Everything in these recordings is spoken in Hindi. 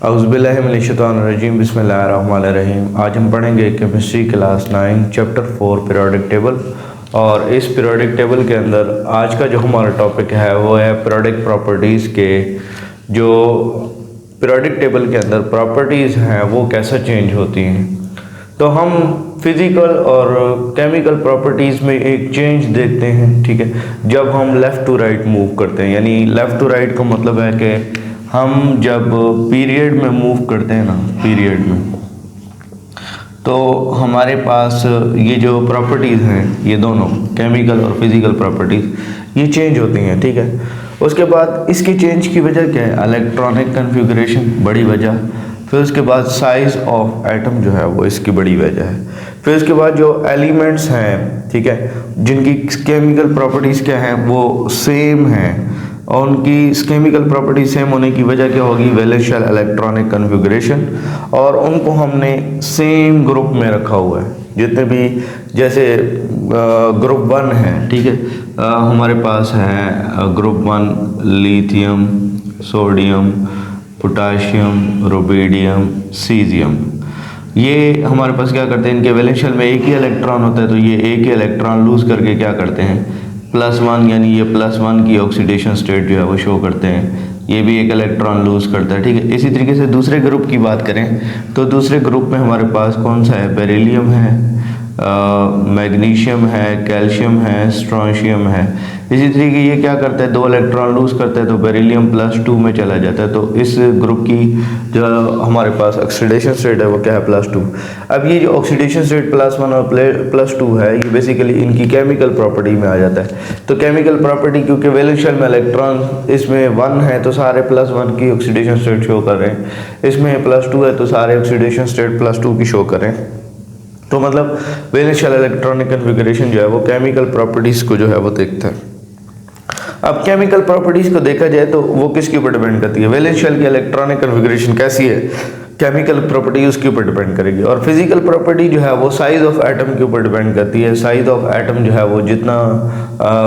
औज़ुबिल्लाहिमिनश्शैतानिर्रजीम बिस्मिल्लाहिर्रहमानिर्रहीम। आज हम पढ़ेंगे chemistry class 9 chapter 4 periodic table. और इस पीरियोडिक टेबल के अंदर आज का जो हमारा टॉपिक है वो है पीरियोडिक प्रॉपर्टीज़ के जो पीरियोडिक टेबल के अंदर प्रॉपर्टीज़ हैं वो कैसे चेंज होती हैं। तो हम फिज़िकल और केमिकल प्रॉपर्टीज़ में एक चेंज देखते हैं, ठीक है। जब हम लेफ़्ट टू राइट मूव करते हैं, यानी लेफ़्ट टू राइट का मतलब है कि हम जब पीरियड में मूव करते हैं ना, पीरियड में, तो हमारे पास ये जो प्रॉपर्टीज़ हैं, ये दोनों केमिकल और फिज़िकल प्रॉपर्टीज़ ये चेंज होती हैं, ठीक है। उसके बाद इसकी चेंज की वजह क्या है? इलेक्ट्रॉनिक कन्फिगरेशन, बड़ी वजह। फिर उसके बाद साइज़ ऑफ एटम जो है वो इसकी बड़ी वजह है। फिर उसके बाद जो एलिमेंट्स हैं, ठीक है, जिनकी केमिकल प्रॉपर्टीज़ क्या हैं वो सेम हैं और उनकी केमिकल प्रॉपर्टी सेम होने की वजह क्या होगी? वैलेंस शेल इलेक्ट्रॉनिक कन्फिगरेशन, और उनको हमने सेम ग्रुप में रखा हुआ है। जितने भी जैसे ग्रुप 1 है, ठीक है, हमारे पास है group 1 lithium, sodium, potassium, rubidium, caesium. ये हमारे पास क्या करते हैं? इनके वैलेंस शेल में एक ही इलेक्ट्रॉन होता है, तो ये एक ही इलेक्ट्रॉन लूज़ करके क्या करते हैं? +1, यानी ये +1 की ऑक्सीडेशन स्टेट जो है वो शो करते हैं। ये भी एक इलेक्ट्रॉन लूज़ करता है, ठीक है। इसी तरीके से दूसरे ग्रुप की बात करें तो दूसरे ग्रुप में हमारे पास कौन सा है? बेरिलियम है, मैग्नीशियम है, कैल्शियम है, स्ट्रोंशियम है। इसी तरीके ये क्या करता है? 2 इलेक्ट्रॉन लूज़ करता है तो बेरिलियम +2 में चला जाता है। तो इस ग्रुप की जो हमारे पास ऑक्सीडेशन स्टेट है वो क्या है? +2। अब ये जो ऑक्सीडेशन स्टेट +1 और +2 है, ये बेसिकली इनकी केमिकल प्रॉपर्टी में आ जाता है। तो केमिकल प्रॉपर्टी, क्योंकि वैलेंस शेल में इलेक्ट्रॉन इसमें 1 है तो सारे +1 की ऑक्सीडेशन स्टेट शो कर रहे हैं, इसमें +2 है तो सारे ऑक्सीडेशन स्टेट +2 की शो कर रहे हैं। तो मतलब वैलेंस शेल इलेक्ट्रॉनिक कन्फिगरेशन जो है वो केमिकल प्रॉपर्टीज़ को जो है वो देखता है। अब केमिकल प्रॉपर्टीज़ को देखा जाए तो वो किसके ऊपर डिपेंड करती है? वैलेंस शेल की इलेक्ट्रॉनिक कन्फिगरेशन कैसी है, केमिकल प्रॉपर्टी उसके ऊपर डिपेंड करेगी। और फिजिकल प्रॉपर्टी जो है वो साइज़ ऑफ एटम के ऊपर डिपेंड करती है। साइज़ ऑफ एटम जो है वो जितना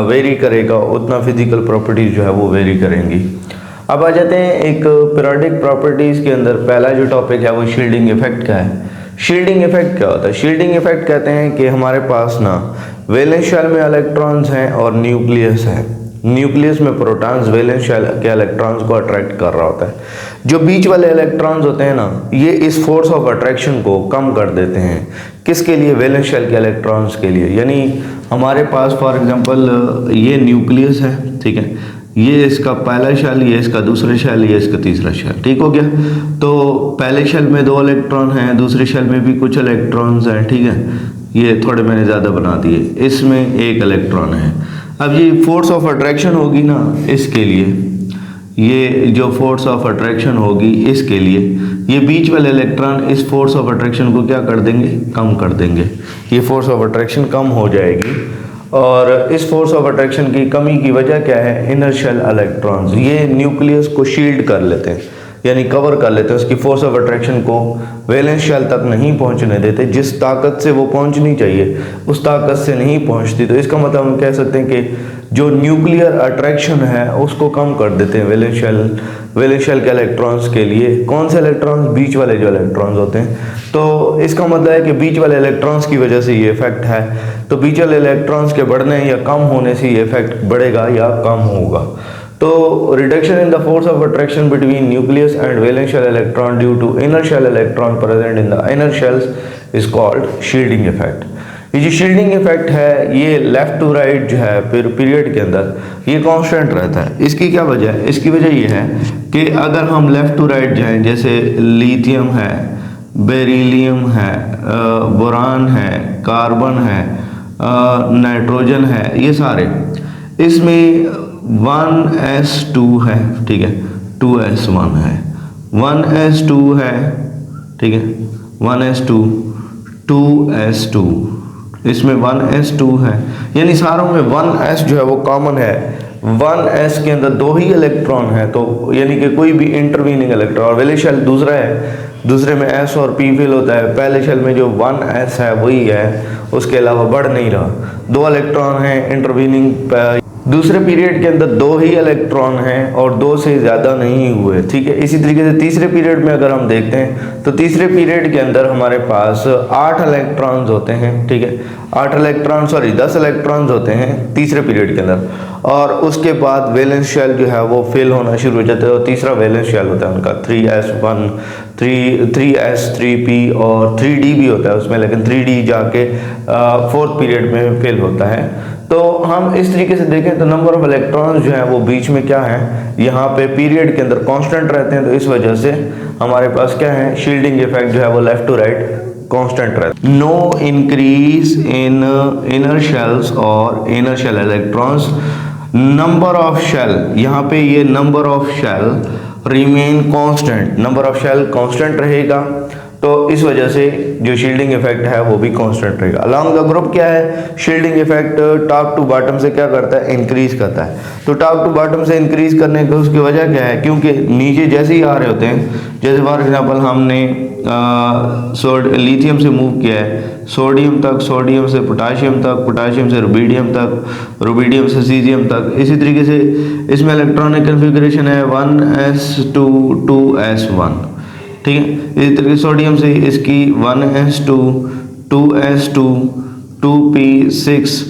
वेरी करेगा उतना फिजिकल प्रॉपर्टीज़ जो है वो वेरी करेंगी। अब आ जाते हैं एक पीरियोडिक प्रॉपर्टीज़ के अंदर पहला जो टॉपिक है वो शील्डिंग इफेक्ट का है। शील्डिंग इफेक्ट क्या होता है? शील्डिंग इफेक्ट कहते हैं कि हमारे पास ना वैलेंस शेल में इलेक्ट्रॉन्स हैं और न्यूक्लियस है। न्यूक्लियस में प्रोटॉन्स वैलेंस शेल के इलेक्ट्रॉन्स को अट्रैक्ट कर रहा होता है। जो बीच वाले इलेक्ट्रॉन्स होते हैं ना, ये इस फोर्स ऑफ अट्रैक्शन को कम कर देते हैं। किसके लिए? वैलेंस शेल के इलेक्ट्रॉन्स के लिए। यानी हमारे पास फॉर एग्जांपल ये न्यूक्लियस है, ठीक है, ये इसका पहला शेल, ये इसका दूसरा शेल, ये इसका तीसरा शेल, ठीक हो गया। तो पहले शेल में 2 इलेक्ट्रॉन हैं, दूसरे शेल में भी कुछ इलेक्ट्रॉन्स हैं, ठीक है, ये थोड़े मैंने ज़्यादा बना दिए, इसमें 1 इलेक्ट्रॉन है। अब ये फोर्स ऑफ अट्रैक्शन होगी ना इसके लिए, ये जो फोर्स ऑफ अट्रैक्शन होगी इसके लिए, ये बीच वाले इलेक्ट्रॉन इस फोर्स ऑफ अट्रैक्शन को क्या कर देंगे? कम कर देंगे। ये फोर्स ऑफ अट्रैक्शन कम हो जाएगी। और इस फोर्स ऑफ अट्रैक्शन की कमी की वजह क्या है? इनर शेल इलेक्ट्रॉन्स, ये न्यूक्लियस को शील्ड कर लेते हैं, यानी कवर कर लेते हैं। उसकी फोर्स ऑफ अट्रैक्शन को वैलेंस शेल तक नहीं पहुंचने देते। जिस ताकत से वो पहुंचनी चाहिए उस ताकत से नहीं पहुंचती। तो इसका मतलब हम कह सकते हैं कि जो न्यूक्लियर अट्रैक्शन है उसको कम कर देते हैं वैलेंस शेल के इलेक्ट्रॉन्स के लिए। कौन से इलेक्ट्रॉन्स? बीच वाले जो इलेक्ट्रॉन्स होते हैं। तो इसका मतलब है कि बीच वाले इलेक्ट्रॉन्स की वजह से ये इफेक्ट है। तो बीच वाले इलेक्ट्रॉन्स के बढ़ने या कम होने से ये इफेक्ट बढ़ेगा या कम होगा। तो reduction in the force of attraction between nucleus and valence shell electron due to inner shell electron present in the inner shells is called shielding effect. ये जो शील्डिंग इफेक्ट है ये लेफ्ट टू राइट जो है फिर पीरियड के अंदर ये कांस्टेंट रहता है। इसकी क्या वजह है? इसकी वजह ये है कि अगर हम लेफ्ट टू राइट जाएं, जैसे लिथियम है, बेरिलियम है, बोरान है, कार्बन है, नाइट्रोजन है, ये सारे, इसमें 1s2 है, ठीक है, 2s1 है, 1s2 है, ठीक है, 1s2, 2s2, इसमें 1s2 है, यानी सारों में 1s जो है वो कॉमन है। 1s के अंदर 2 ही इलेक्ट्रॉन है, तो यानी कि कोई भी इंटरवीनिंग इलेक्ट्रॉन। और वैलेंस शेल दूसरा है, दूसरे में s और p फिल होता है। पहले शेल में जो 1s है वही है, उसके अलावा बढ़ नहीं रहा। 2 इलेक्ट्रॉन हैं इंटरवीनिंग दूसरे पीरियड के अंदर 2 ही इलेक्ट्रॉन हैं और 2 से ज़्यादा नहीं हुए, ठीक है। इसी तरीके से तीसरे पीरियड में अगर हम देखते हैं तो तीसरे पीरियड के अंदर हमारे पास 8 इलेक्ट्रॉन्स होते हैं, ठीक है। 10 इलेक्ट्रॉन्स होते हैं तीसरे पीरियड के अंदर, और उसके बाद वैलेंस शेल जो है वो फिल होना शुरू हो जाता है और तीसरा वैलेंस शेल होता है उनका 3s1, 3s, 3p और 3d भी होता है उसमें, लेकिन 3d जाके 4th पीरियड में फिल होता है। तो हम इस तरीके से देखें तो नंबर ऑफ इलेक्ट्रॉन्स जो है वो बीच में क्या है, यहाँ पे पीरियड के अंदर कांस्टेंट रहते हैं, तो इस वजह से हमारे पास क्या है, शील्डिंग इफेक्ट जो है वो लेफ्ट टू राइट कांस्टेंट रहता है। No increase in inner shells और inner shell electrons, number of shell, यहाँ पे ये number of shell remain constant, number of shell constant रहेगा, तो इस वजह से जो शील्डिंग इफेक्ट है वो भी कांस्टेंट रहेगा। अलोंग द ग्रुप क्या है, shielding effect top to bottom से क्या करता है, इंक्रीज करता है। तो टॉप टू बॉटम से इंक्रीज करने की उसकी वजह क्या है, क्योंकि नीचे जैसे ही आ रहे होते हैं, जैसे फॉर एग्जांपल हमने लिथियम से मूव किया है सोडियम तक, सोडियम से पोटाशियम तक, पोटाशियम से रुबिडियम तक, रुबिडियम से सीजियम तक, इसी तरीके से इसमें इलेक्ट्रॉनिक कन्फिगरेशन है 1s2 2s1, ठीक है। इसी तरीके सोडियम से इसकी 1s2 2s2 2p6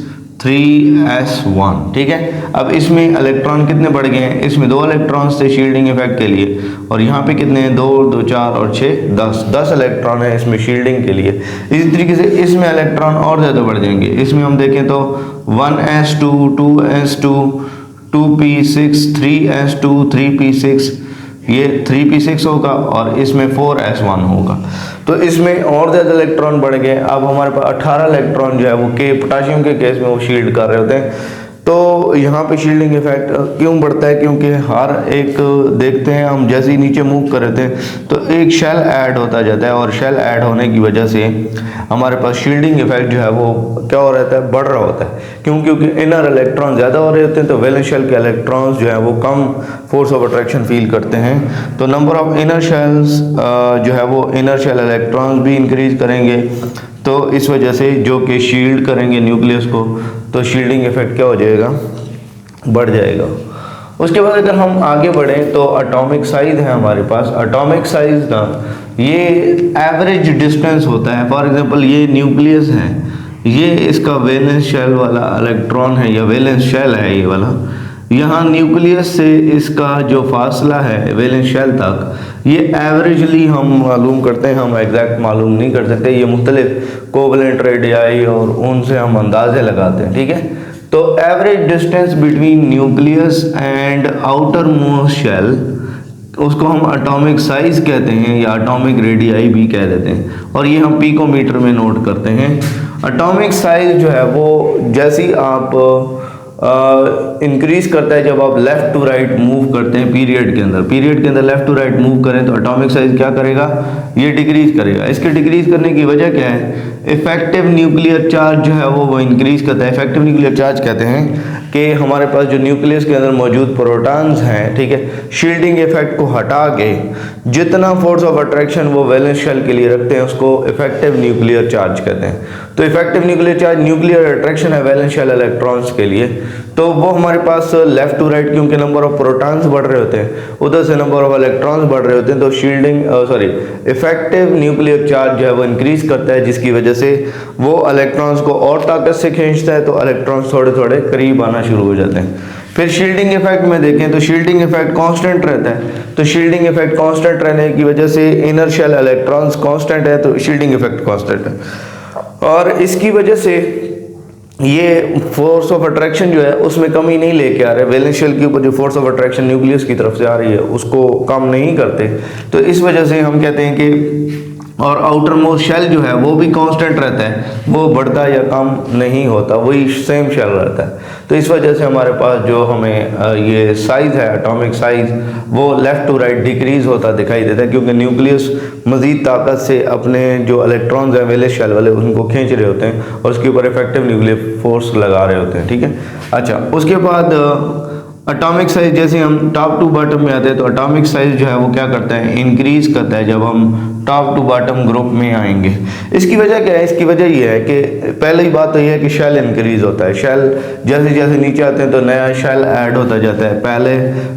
3s1, ठीक है। अब इसमें इलेक्ट्रॉन कितने बढ़ गए हैं, इसमें 2 इलेक्ट्रॉन्स थे शील्डिंग इफेक्ट के लिए, और यहाँ पे कितने हैं, 2 2 4 और 6 10 इलेक्ट्रॉन है इसमें शील्डिंग के लिए। इसी तरीके से इसमें इलेक्ट्रॉन और ज़्यादा बढ़ जाएंगे, इसमें हम देखें तो 1s2 2s2 2p6 3s2 3p6, ये 3p6 होगा और इसमें 4s1 होगा, तो इसमें और ज़्यादा इलेक्ट्रॉन बढ़ गए। अब हमारे पास 18 इलेक्ट्रॉन जो है वो के पोटाशियम के केस में वो शील्ड कर रहे होते हैं। तो यहाँ पे शील्डिंग इफेक्ट क्यों बढ़ता है, क्योंकि हर एक देखते हैं हम जैसे ही नीचे मूव कर रहे थे तो एक शेल ऐड होता जाता है, और शेल ऐड होने की वजह से हमारे पास शील्डिंग इफेक्ट जो है वो क्या हो रहता है, बढ़ रहा होता है। क्योंकि इनर इलेक्ट्रॉन ज़्यादा हो रहे होते हैं, तो वैलेंस शेल के इलेक्ट्रॉन्स जो है वो कम फोर्स ऑफ अट्रैक्शन फील करते हैं, तो नंबर ऑफ इनर शेल्स जो है वो इनर शेल इलेक्ट्रॉन्स भी इंक्रीज करेंगे, तो इस वजह से जो कि शील्ड करेंगे न्यूक्लियस को, तो शील्डिंग इफेक्ट क्या हो जाएगा, बढ़ जाएगा। उसके बाद अगर हम आगे बढ़ें तो एटॉमिक साइज है हमारे पास। एटॉमिक साइज ना ये एवरेज डिस्टेंस होता है। फॉर एग्जांपल ये न्यूक्लियस है, ये इसका वैलेंस शेल वाला इलेक्ट्रॉन है या वैलेंस शेल है ये वाला, यहाँ न्यूक्लियस से इसका जो फासला है वैलेंस शेल तक, ये एवरेजली हम मालूम करते हैं, हम एग्जैक्ट मालूम नहीं कर सकते, ये मुख्तलिफ कोवलेंट रेडियाई और उनसे हम अंदाजे लगाते हैं, ठीक है। तो average distance between nucleus and outermost shell, उसको हम एटॉमिक साइज कहते हैं या एटॉमिक रेडियाई भी कह देते हैं, और ये हम पिकोमीटर में नोट करते हैं। एटॉमिक साइज जो है वो जैसे ही आप इंक्रीज करता है जब आप लेफ्ट टू राइट मूव करते हैं पीरियड के अंदर लेफ्ट टू राइट मूव करें तो एटॉमिक साइज क्या करेगा, ये डिक्रीज करेगा। इसके डिक्रीज करने की वजह क्या है, इफेक्टिव न्यूक्लियर चार्ज जो है वो इंक्रीज करता है। इफेक्टिव न्यूक्लियर चार्ज कहते हैं कि हमारे पास जो न्यूक्लियस के अंदर मौजूद प्रोटॉन्स हैं, ठीक है, शील्डिंग इफेक्ट को हटा के जितना फोर्स ऑफ अट्रैक्शन वो वैलेंस शेल के लिए रखते हैं उसको इफेक्टिव न्यूक्लियर चार्ज कहते हैं। तो effective nuclear charge nuclear attraction है वैलेंस शेल इलेक्ट्रॉन्स के लिए, तो वो हमारे पास लेफ्ट टू राइट, क्योंकि नंबर ऑफ प्रोटॉन्स बढ़ रहे होते हैं, उधर से नंबर ऑफ इलेक्ट्रॉन्स बढ़ रहे होते हैं, तो शील्डिंग इफेक्टिव न्यूक्लियर चार्ज जो है वो इंक्रीज करता है, जिसकी वजह से वो इलेक्ट्रॉन्स को और ताकत से खींचता है, तो इलेक्ट्रॉन्स थोड़े थोड़े करीब आना शुरू हो जाते हैं। फिर शील्डिंग इफेक्ट में देखें तो शील्डिंग इफेक्ट कांस्टेंट रहता है, तो शील्डिंग इफेक्ट कांस्टेंट रहने की वजह से इनर शेल इलेक्ट्रॉन्स कांस्टेंट है, तो शील्डिंग इफेक्ट कांस्टेंट है, और इसकी वजह से ये फोर्स ऑफ अट्रैक्शन जो है उसमें कमी नहीं लेके आ रहे। वैलेंस शेल के ऊपर जो फोर्स ऑफ अट्रैक्शन न्यूक्लियस की तरफ से आ रही है उसको कम नहीं करते, तो इस वजह से हम कहते हैं कि, और आउटर मोस्ट शेल जो है वो भी कांस्टेंट रहता है, वो बढ़ता या कम नहीं होता, वही सेम शेल रहता है। तो इस वजह से हमारे पास जो हमें ये साइज है एटॉमिक साइज वो लेफ्ट टू राइट डिक्रीज होता दिखाई देता है, क्योंकि न्यूक्लियस मजीद ताकत से अपने जो इलेक्ट्रॉन्स हैं वैलेंस शेल वाले उनको खींच रहे होते हैं और उसके ऊपर इफेक्टिव न्यूक्लियर फोर्स लगा रहे होते हैं, ठीक है। अच्छा, उसके बाद एटॉमिक साइज जैसे हम टॉप टू बॉटम में आते हैं तो एटॉमिक साइज जो है वो क्या करता है, इंक्रीज करता है जब हम टॉप टू बॉटम ग्रुप में आएंगे। इसकी वजह क्या है, इसकी वजह ये है कि पहली बात तो ये है कि शेल इंक्रीज होता है। शेल जैसे जैसे नीचे आते हैं तो नया शेल ऐड होता जाता है।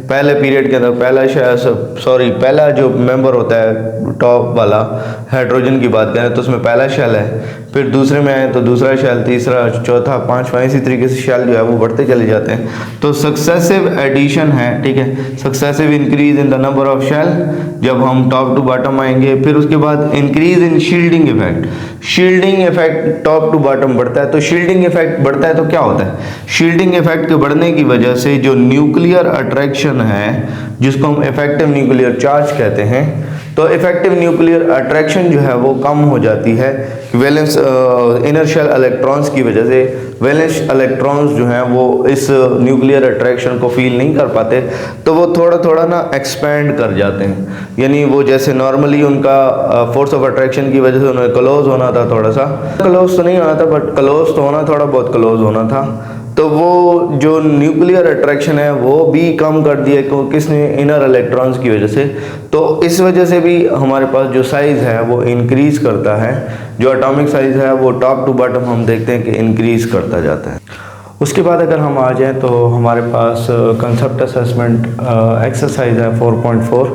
पहले पीरियड के अंदर पहला जो मेंबर होता है टॉप वाला, हाइड्रोजन की बात करें तो उसमें पहला शेल है, फिर दूसरे में आए तो दूसरा शेल, तीसरा, चौथा, पांचवा, इसी तरीके से शेल जो है वो बढ़ते चले जाते हैं। तो सक्सेसिव एडिशन है, ठीक है, successive increase in the number of shell जब हम टॉप टू बॉटम आएंगे। फिर उसके बाद increase in shielding effect, shielding effect top to bottom बढ़ता है। तो शील्डिंग इफेक्ट बढ़ता है तो क्या होता है, शील्डिंग इफेक्ट के बढ़ने की वजह से जो न्यूक्लियर अट्रैक्शन है जिसको हम इफेक्टिव न्यूक्लियर चार्ज कहते हैं, तो इफेक्टिव न्यूक्लियर अट्रैक्शन जो है वो कम हो जाती है वैलेंस इनर शेल इलेक्ट्रॉन्स की वजह से। वैलेंस इलेक्ट्रॉन्स जो हैं वो इस न्यूक्लियर अट्रैक्शन को फील नहीं कर पाते, तो वो थोड़ा थोड़ा ना एक्सपेंड कर जाते हैं। यानी वो जैसे नॉर्मली उनका फोर्स ऑफ अट्रैक्शन की वजह से उन्हें क्लोज होना था, थोड़ा सा क्लोज तो नहीं होना था बट क्लोज तो होना, थोड़ा बहुत क्लोज होना था, तो वो जो न्यूक्लियर अट्रैक्शन है वो भी कम कर दिया किसने, इनर इलेक्ट्रॉन्स की वजह से। तो इस वजह से भी हमारे पास जो साइज़ है वो इंक्रीज़ करता है, जो एटॉमिक साइज़ है वो टॉप टू बॉटम हम देखते हैं कि इंक्रीज़ करता जाता है। उसके बाद अगर हम आ जाएं तो हमारे पास कंसेप्ट असेसमेंट एक्सरसाइज है 4.4,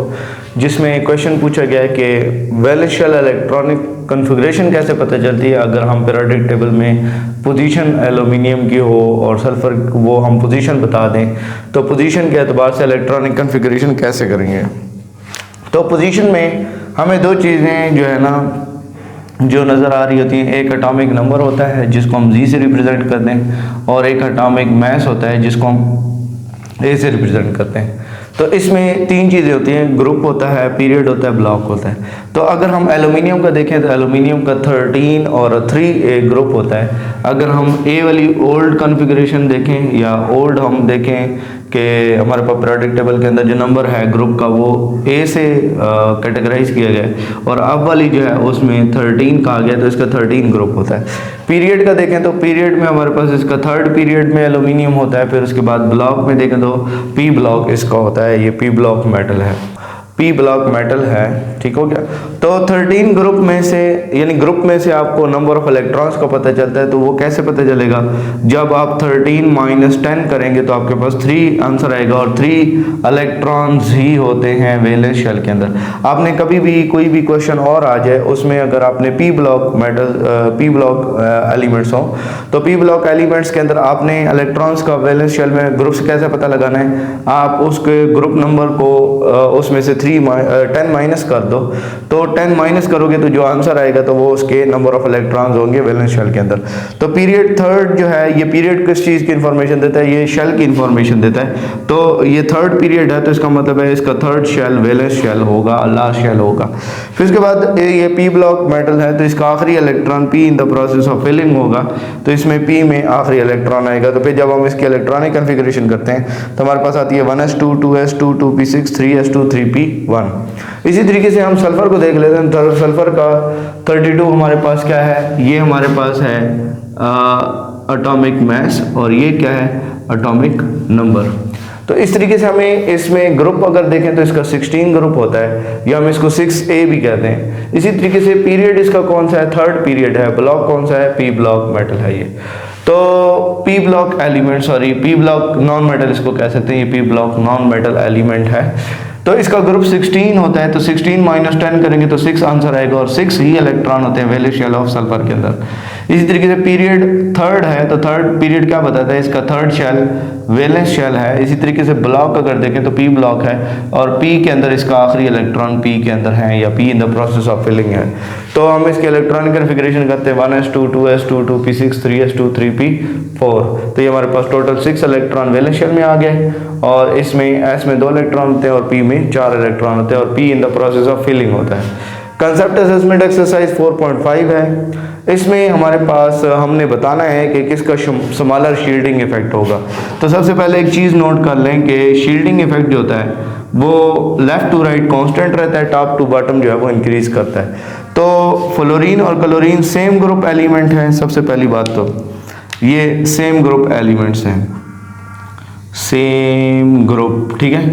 जिसमें क्वेश्चन पूछा गया है कि वैलेंस शेल इलेक्ट्रॉनिक कॉन्फ़िगरेशन कैसे पता चलती है अगर हम पीरियोडिक टेबल में पोजीशन एल्यूमिनियम की हो और सल्फर वो हम पोजीशन बता दें, तो पोजीशन के एतबार से इलेक्ट्रॉनिक कॉन्फ़िगरेशन कैसे करेंगे। तो पोजीशन में हमें दो चीज़ें जो है ना जो नज़र आ रही होती हैं, एक एटॉमिक नंबर होता है जिसको हम जी से रिप्रेजेंट करते हैं, और एक एटॉमिक मास होता है जिसको हम ए से रिप्रेजेंट करते हैं। तो इसमें तीन चीज़ें होती हैं, ग्रुप होता है, पीरियड होता है, ब्लॉक होता है। तो अगर हम एल्यूमिनियम का देखें तो एल्यूमिनियम का 13 और 3 एक ग्रुप होता है। अगर हम ए वाली ओल्ड कॉन्फ़िगरेशन देखें या ओल्ड हम देखें कि हमारे पास पीरियोडिक टेबल के अंदर जो नंबर है ग्रुप का वो ए से कैटेगराइज किया गया है, और अब वाली जो है उसमें 13 कहा गया, तो इसका 13 ग्रुप होता है। पीरियड का देखें तो पीरियड में हमारे पास इसका थर्ड पीरियड में एल्यूमिनियम होता है। फिर उसके बाद ब्लॉक में देखें तो पी ब्लॉक इसका होता है, ये पी ब्लॉक मेटल है, पी ब्लॉक मेटल है, ठीक हो गया। तो 13 ग्रुप में से यानी ग्रुप में से आपको नंबर ऑफ इलेक्ट्रॉन्स का पता चलता है। तो वो कैसे पता चलेगा, जब आप 13 माइनस 10 करेंगे तो आपके पास 3 आंसर आएगा, और 3 इलेक्ट्रॉन्स ही होते हैं वैलेंस शेल के अंदर। आपने कभी भी कोई भी क्वेश्चन और आ जाए उसमें अगर आपने P block metal P block elements हो, तो पी ब्लॉक एलिमेंट्स के अंदर आपने इलेक्ट्रॉन्स का वैलेंस शेल में ग्रुप से कैसे पता लगाना है, आप उसके ग्रुप नंबर को उसमें से 10 माइनस कर दो, तो 10 माइनस करोगे तो जो आंसर आएगा तो वो उसके नंबर ऑफ इलेक्ट्रॉन्स होंगे वैलेंस शेल के अंदर। तो पीरियड थर्ड जो है, ये पीरियड किस चीज़ की इंफॉर्मेशन देता है, ये शेल की इंफॉर्मेशन देता है। तो ये थर्ड पीरियड है, तो इसका मतलब है इसका थर्ड शेल वैलेंस शेल होगा, लास्ट शेल होगा। फिर उसके बाद ये पी ब्लॉक मेटल है, तो इसका आखिरी electron p in the process of filling होगा, तो इसमें पी में आखिरी इलेक्ट्रॉन आएगा। तो फिर जब हम इसकी इलेक्ट्रॉनिक कॉन्फ़िगरेशन करते हैं तो हमारे पास आती है 1s2 2s2 2p6 3s2 3p1। इसी तरीके से हम सल्फर को देख लेते हैं। तो सल्फर का 32 हमारे पास क्या है, ये हमारे पास है एटॉमिक मास, और ये क्या है, एटॉमिक नंबर। तो इस तरीके से हमें इसमें ग्रुप अगर देखें तो इसका 16 ग्रुप होता है, या हम इसको 6a भी कहते हैं। इसी तरीके से पीरियड इसका कौन सा है, थर्ड पीरियड है। ब्लॉक कौन सा है, पी ब्लॉक मेटल है ये। तो P block element, P block non metal इसको कह सकते हैं, ये P block non metal element है। तो इसका ग्रुप 16 होता है, तो 16 माइनस 10 करेंगे तो 6 आंसर आएगा, और 6 ही इलेक्ट्रॉन होते हैं वैलेंस शेल ऑफ सल्फर के अंदर। इसी तरीके से पीरियड थर्ड है, तो थर्ड पीरियड क्या बताता है, इसका थर्ड शेल वैलेंस शेल है। इसी तरीके से ब्लॉक अगर देखें तो पी ब्लॉक है, और पी के अंदर इसका आखिरी इलेक्ट्रॉन पी के अंदर है, या p in the process of filling है। तो हम इसके इलेक्ट्रॉनिक कॉन्फ़िगरेशन करते हैं 1s2 2s2 2p6 3s2 3p4। तो ये हमारे पास टोटल 6 इलेक्ट्रॉन वैलेंस शेल में आ गए, और इसमें एस में 2 इलेक्ट्रॉन होते हैं और पी में 4 इलेक्ट्रॉन होते हैं, और p in the process of filling होता है। कंसेप्ट असेसमेंट एक्सरसाइज 4.5 है। इसमें हमारे पास हमने बताना है कि किसका स्मॉलर शील्डिंग इफेक्ट होगा। तो सबसे पहले एक चीज़ नोट कर लें कि शील्डिंग इफेक्ट जो होता है वो लेफ़्ट टू राइट कांस्टेंट रहता है, टॉप टू बॉटम जो है वो इंक्रीज करता है। तो फ्लोरीन और क्लोरीन सेम ग्रुप एलिमेंट हैं। सबसे पहली बात तो ये सेम ग्रुप एलिमेंट्स हैं, सेम ग्रुप, ठीक है।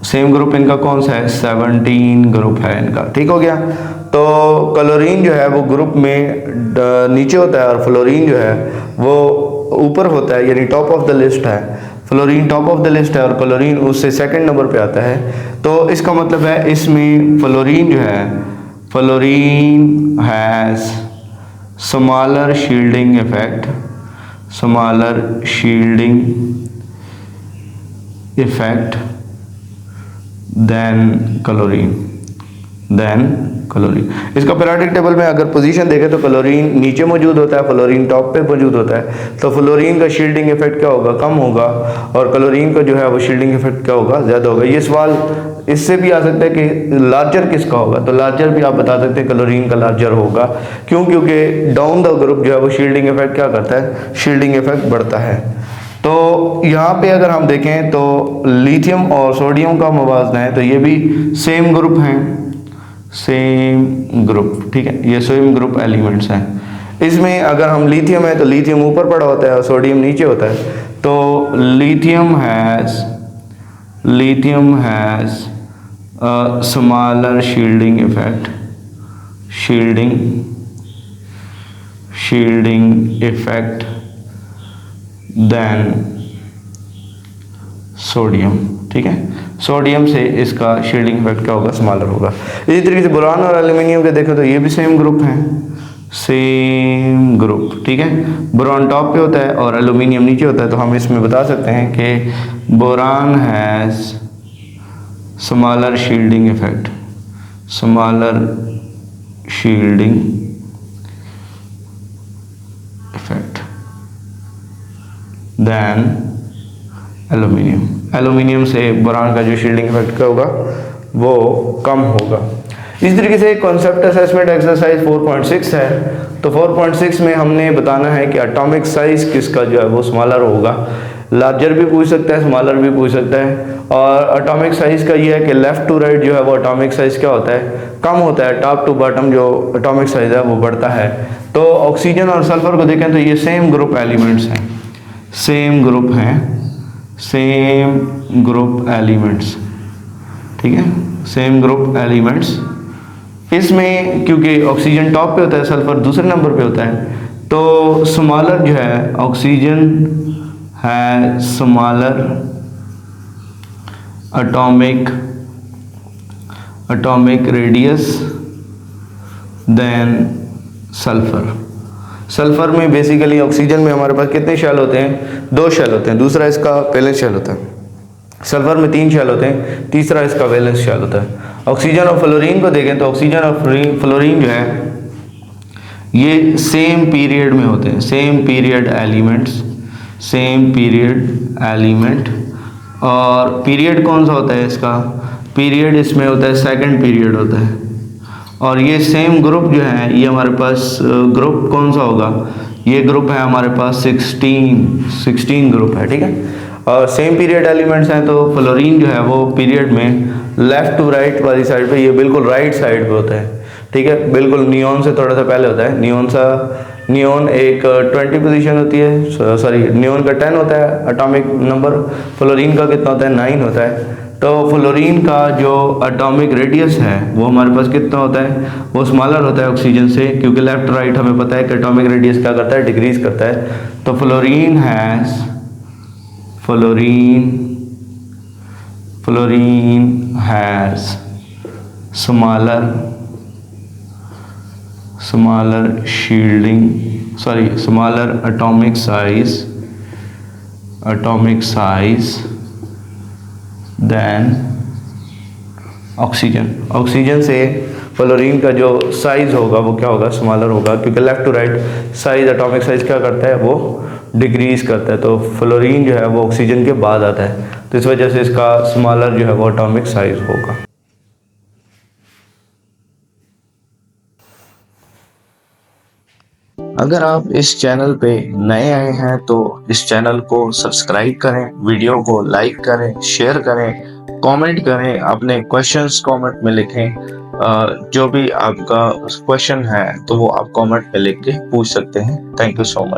सेम ग्रुप इनका कौन सा है, 17 ग्रुप है इनका, ठीक हो गया। तो क्लोरीन जो है वो ग्रुप में नीचे होता है और फ्लोरीन जो है वो ऊपर होता है, यानी टॉप ऑफ द लिस्ट है। Fluorine top of the list है और क्लोरीन उससे सेकंड नंबर पे आता है। तो इसका मतलब है इसमें फ्लोरीन जो है, fluorine has smaller shielding effect, smaller shielding effect than chlorine, इसका पीरियोडिक टेबल में अगर पोजीशन देखें तो क्लोरीन नीचे मौजूद होता है, फ्लोरीन टॉप पे मौजूद होता है। तो फ्लोरीन का शील्डिंग इफेक्ट क्या होगा, कम होगा, और क्लोरीन का जो है वो शील्डिंग इफेक्ट क्या होगा, ज़्यादा होगा। ये सवाल इससे भी आ सकता है कि लार्जर किसका होगा, तो लार्जर भी आप बता सकते हैं क्लोरीन का लार्जर होगा। क्यों, क्योंकि डाउन द ग्रुप जो है वो शील्डिंग इफेक्ट क्या करता है, शील्डिंग इफेक्ट बढ़ता है। तो यहाँ पे अगर हम देखें तो लिथियम और सोडियम का मुवाजना है, तो ये भी सेम ग्रुप हैं, सेम ग्रुप, ठीक है, ये सेम ग्रुप एलिमेंट्स हैं। इसमें अगर हम लिथियम है तो लिथियम ऊपर पड़ा होता है और सोडियम नीचे होता है। तो lithium has smaller shielding effect, shielding effect than sodium, ठीक है। सोडियम से इसका शील्डिंग इफेक्ट क्या होगा, स्मॉलर होगा। इसी तरीके से बोरान और एल्यूमिनियम के देखें तो ये भी सेम ग्रुप हैं, सेम ग्रुप, ठीक है। बोरान टॉप पे होता है और एल्यूमिनियम नीचे होता है। तो हम इसमें बता सकते हैं कि boron has smaller shielding effect, smaller shielding effect then aluminium, aluminium से बोरान का जो शील्डिंग इफेक्ट क्या होगा वो कम होगा। इस तरीके से कॉन्सेप्ट असेसमेंट एक्सरसाइज 4.6 है। तो 4.6 में हमने बताना है कि एटॉमिक साइज किसका जो है वो स्मॉलर होगा। लार्जर भी पूछ सकता है, स्मॉलर भी पूछ सकता है। और एटॉमिक साइज का ये है कि लेफ्ट टू राइट जो है वो एटॉमिक साइज क्या होता है, कम होता है, टॉप टू बॉटम जो एटॉमिक साइज है वो बढ़ता है। तो ऑक्सीजन और सल्फर को देखें तो ये सेम ग्रुप एलिमेंट्स हैं, सेम ग्रुप हैं, सेम ग्रुप एलिमेंट्स, ठीक है, सेम ग्रुप एलिमेंट्स। इसमें क्योंकि ऑक्सीजन टॉप पे होता है, सल्फर दूसरे नंबर पे होता है, तो स्मॉलर जो है ऑक्सीजन है smaller atomic radius than sulphur. Sulphur में बेसिकली ऑक्सीजन में हमारे पास कितने शेल होते हैं, 2 शेल होते हैं, दूसरा इसका वैलेंस शेल होता है। सल्फर में 3 शेल होते हैं, तीसरा इसका वैलेंस शेल होता है। ऑक्सीजन और फ्लोरीन को देखें तो ऑक्सीजन और फ्लोरीन जो है ये सेम पीरियड में होते हैं, same period elements, same period element. और पीरियड कौन सा होता है इसका, पीरियड इसमें होता है सेकंड पीरियड होता है। और ये सेम ग्रुप जो है ये हमारे पास ग्रुप कौन सा होगा, ये ग्रुप है हमारे पास 16 ग्रुप है, ठीक है। और सेम पीरियड एलिमेंट्स हैं तो फ्लोरीन जो है वो पीरियड में लेफ्ट टू राइट वाली साइड पे, ये बिल्कुल राइट साइड पे होता है, ठीक है, बिल्कुल नियॉन से थोड़ा सा पहले होता है। नियॉन एक 20 पोजीशन होती है, सॉरी नियॉन का 10 होता है एटॉमिक नंबर, फ्लोरीन का कितना होता है, 9 होता है। तो फ्लोरीन का जो एटॉमिक रेडियस है वो हमारे पास कितना होता है, वो स्मॉलर होता है ऑक्सीजन से, क्योंकि लेफ्ट राइट हमें पता है कि एटॉमिक रेडियस क्या करता है, डिक्रीज करता है। तो fluorine has smaller atomic size than oxygen से फ्लोरीन का जो साइज होगा वो क्या होगा, स्मॉलर होगा, क्योंकि left to right size atomic size क्या करता है, वो डिक्रीज करता है। तो फ्लोरीन जो है वो ऑक्सीजन के बाद आता है, तो इस वजह से इसका स्मॉलर जो है वो एटॉमिक साइज होगा। अगर आप इस चैनल पे नए आए हैं तो इस चैनल को सब्सक्राइब करें, वीडियो को लाइक करें, शेयर करें, कमेंट करें, अपने क्वेश्चंस कमेंट में लिखें। जो भी आपका क्वेश्चन है तो वो आप कमेंट में लिख के पूछ सकते हैं। Thank you so much.